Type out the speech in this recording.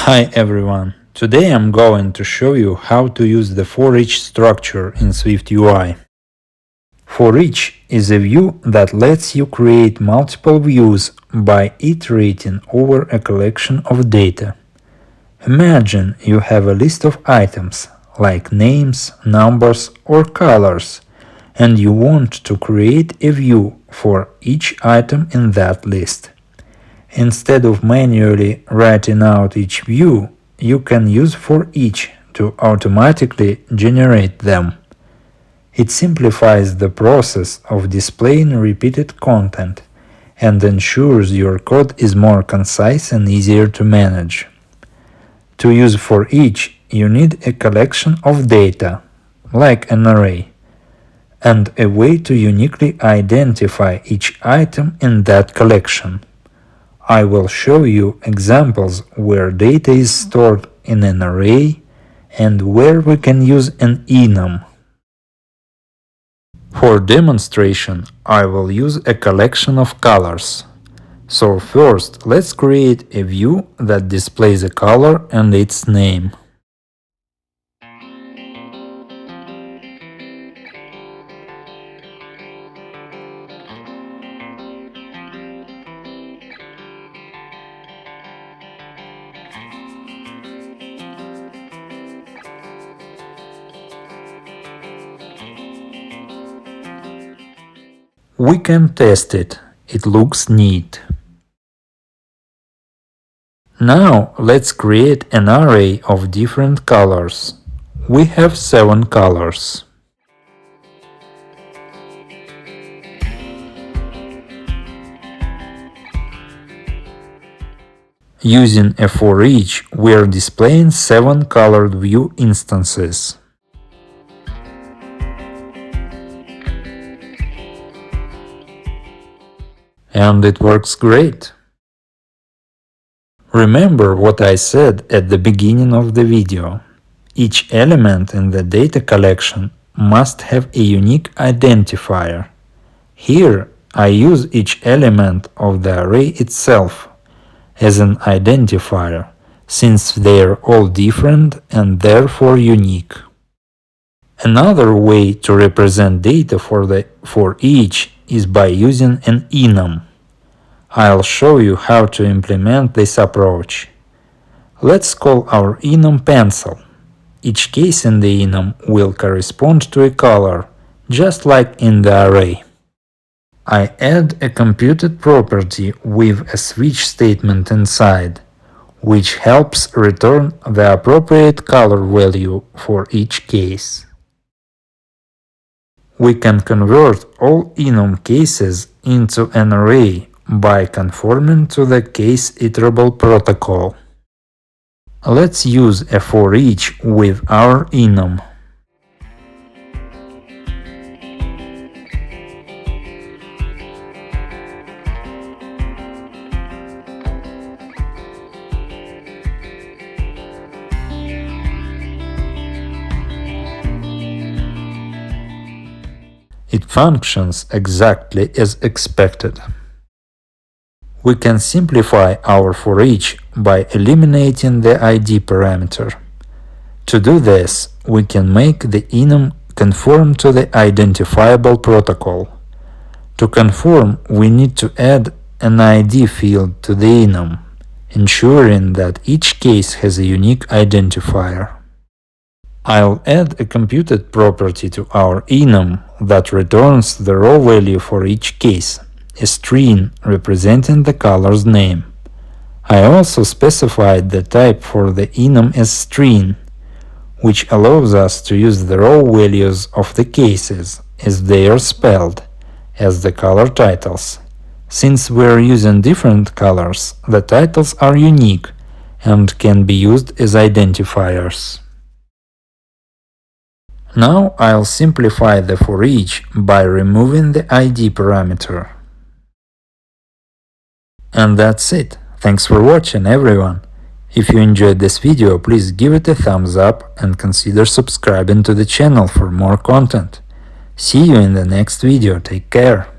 Hi everyone! Today I'm going to show you how to use the ForEach structure in SwiftUI. ForEach is a view that lets you create multiple views by iterating over a collection of data. Imagine you have a list of items, like names, numbers, or colors, and you want to create a view for each item in that list. Instead of manually writing out each view, you can use ForEach to automatically generate them. It simplifies the process of displaying repeated content and ensures your code is more concise and easier to manage. To use ForEach, you need a collection of data, like an array, and a way to uniquely identify each item in that collection. I will show you examples where data is stored in an array and where we can use an enum. For demonstration, I will use a collection of colors. So first, let's create a view that displays a color and its name. We can test it. It looks neat. Now let's create an array of different colors. We have 7 colors. Using a ForEach, we are displaying 7 ColoredView instances. And it works great. Remember what I said at the beginning of the video. Each element in the data collection must have a unique identifier. Here, I use each element of the array itself as an identifier, since they're all different and therefore unique. Another way to represent data for each is by using an enum. I'll show you how to implement this approach. Let's call our enum pencil. Each case in the enum will correspond to a color, just like in the array. I add a computed property with a switch statement inside, which helps return the appropriate color value for each case. We can convert all enum cases into an array by conforming to the CaseIterable protocol. Let's use a ForEach with our enum. It functions exactly as expected. We can simplify our ForEach by eliminating the ID parameter. To do this, we can make the enum conform to the identifiable protocol. To conform, we need to add an ID field to the enum, ensuring that each case has a unique identifier. I'll add a computed property to our enum that returns the raw value for each case, a string representing the color's name. I also specified the type for the enum as string, which allows us to use the raw values of the cases as they are spelled, as the color titles. Since we're using different colors, the titles are unique and can be used as identifiers. Now I'll simplify the ForEach by removing the ID parameter. And that's it. Thanks for watching, everyone. If you enjoyed this video, please give it a thumbs up and consider subscribing to the channel for more content. See you in the next video. Take care.